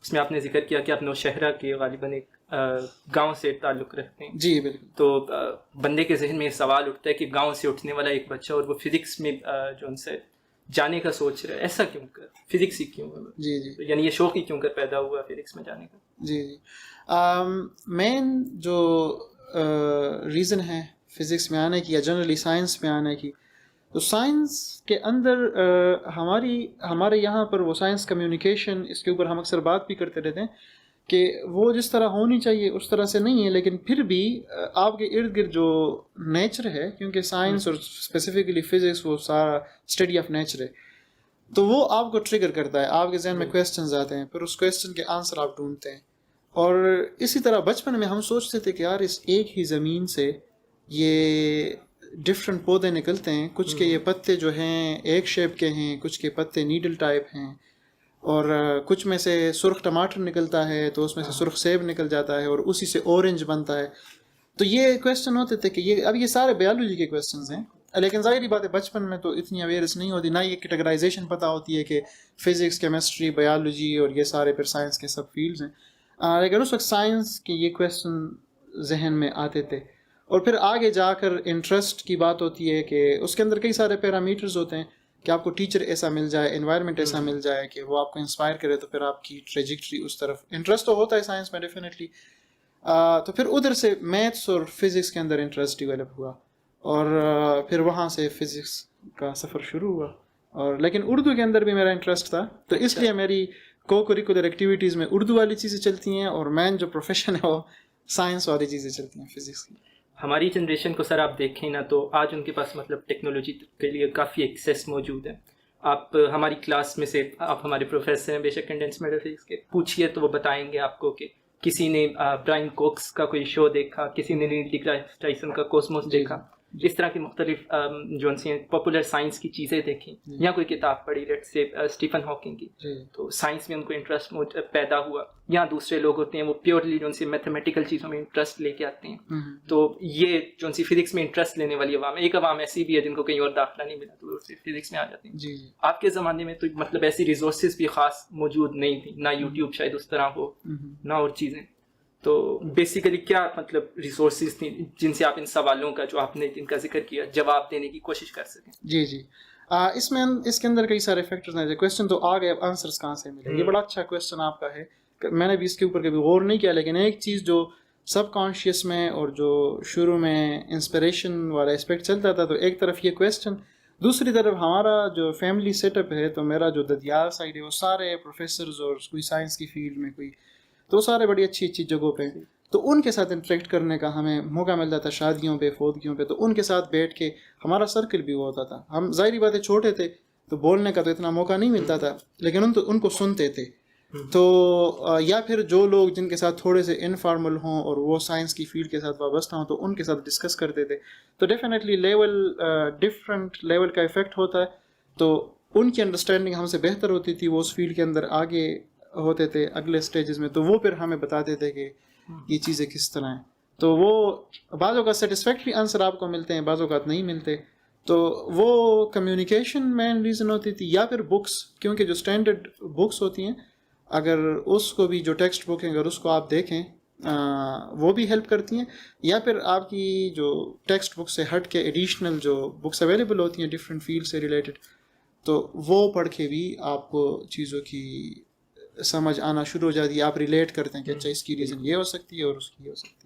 اس میں آپ نے ذکر کیا کہ آپ نوشہرہ کے غالباً ایک گاؤں سے تعلق رکھتے ہیں. جی بالکل. تو بندے کے ذہن میں یہ سوال اٹھتا ہے کہ گاؤں سے اٹھنے والا ایک بچہ اور وہ فزکس میں جو ان سے جانے کا سوچ رہا ہے, ایسا کیوں کر, فزکس ہی کیوں؟ جی جی, یعنی یہ شوق ہی کیوں کر پیدا ہوا فزکس میں جانے کا؟ جی جی, مین جو ریزن ہے فزکس میں آنے کی یا جنرلی سائنس میں آنے کی, تو سائنس کے اندر ہمارے یہاں پر وہ سائنس کمیونیکیشن, اس کے اوپر ہم اکثر بات بھی کرتے رہتے ہیں کہ وہ جس طرح ہونی چاہیے اس طرح سے نہیں ہے, لیکن پھر بھی آپ کے ارد گرد جو نیچر ہے, کیونکہ سائنس اور اسپیسیفکلی فزکس وہ سارا اسٹڈی آف نیچر ہے, تو وہ آپ کو ٹریگر کرتا ہے, آپ کے ذہن میں کویسچنز آتے ہیں, پھر اس کویسچن کے آنسر آپ ڈھونڈتے ہیں. اور اسی طرح بچپن میں ہم سوچتے تھے کہ یار اس ایک ہی زمین سے یہ ڈفرینٹ پودے نکلتے ہیں, کچھ کے یہ پتے جو ہیں ایک شیپ کے ہیں, کچھ کے پتے نیڈل ٹائپ ہیں, اور کچھ میں سے سرخ ٹماٹر نکلتا ہے تو اس میں سے سرخ سیب نکل جاتا ہے اور اسی سے اورنج بنتا ہے. تو یہ کویسچن ہوتے تھے کہ اب یہ سارے بیالوجی کے کویسچنز ہیں, لیکن ظاہری بات ہے بچپن میں تو اتنی اویئرنیس نہیں ہوتی, نہ یہ کیٹیگرائزیشن پتہ ہوتی ہے کہ فزکس, کیمسٹری, بیالوجی اور یہ سارے پھر سائنس کے سب فیلڈز ہیں. لیکن اس وقت سائنس کے یہ کویسچن ذہن میں آتے تھے. اور پھر آگے جا کر انٹرسٹ کی بات ہوتی ہے کہ اس کے اندر کئی سارے پیرامیٹرز ہوتے ہیں کہ آپ کو ٹیچر ایسا مل جائے, انوائرمنٹ ایسا مل جائے کہ وہ آپ کو انسپائر کرے, تو پھر آپ کی ٹریجیکٹری اس طرف, انٹرسٹ تو ہوتا ہے سائنس میں ڈیفینیٹلی. تو پھر ادھر سے میتھس اور فزکس کے اندر انٹرسٹ ڈیولپ ہوا, اور پھر وہاں سے فزکس کا سفر شروع ہوا. اور لیکن اردو کے اندر بھی میرا انٹرسٹ تھا, تو اس لیے میری کو کریکولر ایکٹیویٹیز میں اردو والی چیزیں چلتی ہیں, اور مین جو پروفیشن ہے وہ سائنس والی چیزیں چلتی ہیں, فزکس کی. ہماری جنریشن کو سر آپ دیکھیں نا, تو آج ان کے پاس مطلب ٹیکنالوجی کے لیے کافی ایکسیس موجود ہے. آپ ہماری کلاس میں سے, آپ ہمارے پروفیسر ہیں بے شک کنڈینس میٹر فزکس کے, پوچھیے تو وہ بتائیں گے آپ کو کہ کسی نے برائن کوکس کا کوئی شو دیکھا, کسی نے نیل ڈیگراسے ٹائسن کا کوسموس دیکھا, اس طرح کی مختلف جو ان سے پاپولر سائنس کی چیزیں دیکھیں, یا کوئی کتاب پڑھی لیٹ سے اسٹیفن ہاکنگ کی, تو سائنس میں ان کو انٹرسٹ پیدا ہوا. یا دوسرے لوگ ہوتے ہیں وہ پیورلی جو ان سے میتھمیٹیکل چیزوں میں انٹرسٹ لے کے آتے ہیں, تو یہ جو ان سے فزکس میں انٹرسٹ لینے والی عوام ہے, ایک عوام ایسی بھی ہے جن کو کہیں اور داخلہ نہیں ملا تو وہ فزکس میں آ جاتے ہیں. آپ کے زمانے میں تو مطلب ایسی ریسورسز بھی خاص موجود نہیں تھی, نہ یوٹیوب شاید اس طرح ہو, نہ اور چیزیں. تو بیسیکلی کیا مطلب ریسورسز تھیں جن سے آپ ان سوالوں کا جو آپ نے جن کا ذکر کیا جواب دینے کی کوشش کر سکیں؟ جی جی, اس کے اندر کئی سارے فیکٹرز ہیں. کویسچن تو آ گئے, اب آنسرز کہاں سے ملے, یہ بڑا اچھا کویسچن آپ کا ہے. میں نے بھی اس کے اوپر کبھی غور نہیں کیا, لیکن ایک چیز جو سب کانشیس میں اور جو شروع میں انسپریشن والا اسپیکٹ چلتا تھا, تو ایک طرف یہ کویسچن, دوسری طرف ہمارا جو فیملی سیٹ اپ ہے, تو میرا جو ددیال سائڈ ہے وہ سارے پروفیسرز اور کوئی سائنس کی فیلڈ میں, کوئی تو سارے بڑی اچھی اچھی جگہوں پہ, تو ان کے ساتھ انٹریکٹ کرنے کا ہمیں موقع ملتا تھا شادیوں پہ, فوتگیوں پہ, تو ان کے ساتھ بیٹھ کے ہمارا سرکل بھی وہ ہوتا تھا. ہم ظاہری باتیں چھوٹے تھے تو بولنے کا تو اتنا موقع نہیں ملتا تھا, لیکن ان کو سنتے تھے. تو یا پھر جو لوگ جن کے ساتھ تھوڑے سے انفارمل ہوں اور وہ سائنس کی فیلڈ کے ساتھ وابستہ ہوں, تو ان کے ساتھ ڈسکس کرتے تھے. تو ڈیفینیٹلی ڈفرینٹ لیول کا افیکٹ ہوتا ہے. تو ان کی انڈرسٹینڈنگ ہم سے بہتر ہوتی تھی, وہ اس فیلڈ کے اندر آگے ہوتے تھے اگلے سٹیجز میں, تو وہ پھر ہمیں بتاتے تھے کہ یہ چیزیں کس طرح ہیں. تو وہ بعض اوقات سیٹسفیکٹری آنسر آپ کو ملتے ہیں, بعض اوقات نہیں ملتے. تو وہ کمیونیکیشن مین ریزن ہوتی تھی, یا پھر بکس, کیونکہ جو اسٹینڈرڈ بکس ہوتی ہیں, اگر اس کو بھی جو ٹیکسٹ بک ہیں اگر اس کو آپ دیکھیں وہ بھی ہیلپ کرتی ہیں, یا پھر آپ کی جو ٹیکسٹ بک سے ہٹ کے ایڈیشنل جو بکس اویلیبل ہوتی ہیں ڈفرینٹ فیلڈ سے ریلیٹڈ, تو وہ پڑھ کے بھی آپ کو چیزوں کی سمجھ آنا شروع ہو جاتی ہے. آپ ریلیٹ کرتے ہیں کہ اچھا اس کی ریزن یہ ہو سکتی ہے اور اس کی یہ ہو سکتی ہے.